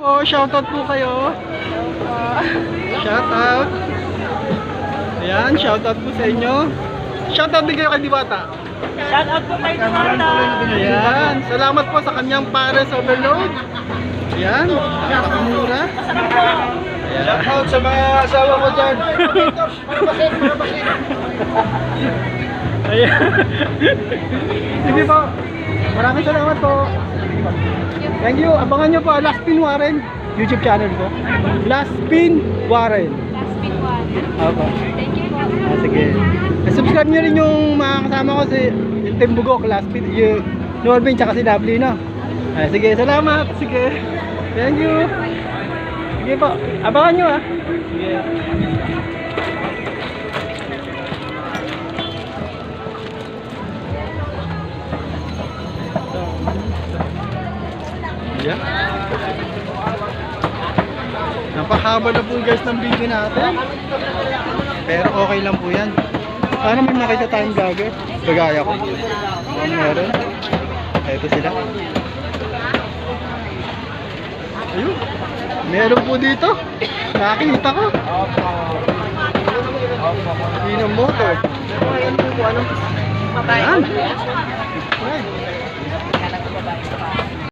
Oh, shoutout po kayo. Shoutout. Ayan, shoutout po sa inyo. Shoutout din kayo kay Diwata. Shoutout po kay Diwata. Ayan, salamat po sa kanyang Pares Overload. Ayan, napakamura. Ayan. Shoutout sa mga asawa ko dyan. Marabasin. Ayan. Sige po. Maraming salamat po. Thank you. Abangan nyo po Last Pin Warren YouTube channel ko. Last Pin Warren. Last big one. Opo. Thank you po. Sige. Subscribe nyo rin yung mga kasama ko si Team Bugok, Last Pin, yung Norvin, tsaka si Lovely, no? Sige, salamat. Sige. Thank you. Sige po. Abangan nyo ah. Sige. Yeah. Napahaba na po guys ng video natin. Pero okay lang po yan. Sana may nakita tayong vlogger. Kagaya ko. Meron. Ito sila. Ayun. Meron po dito. Nakita ko. Hindi ng motor. Ayan. Ayan.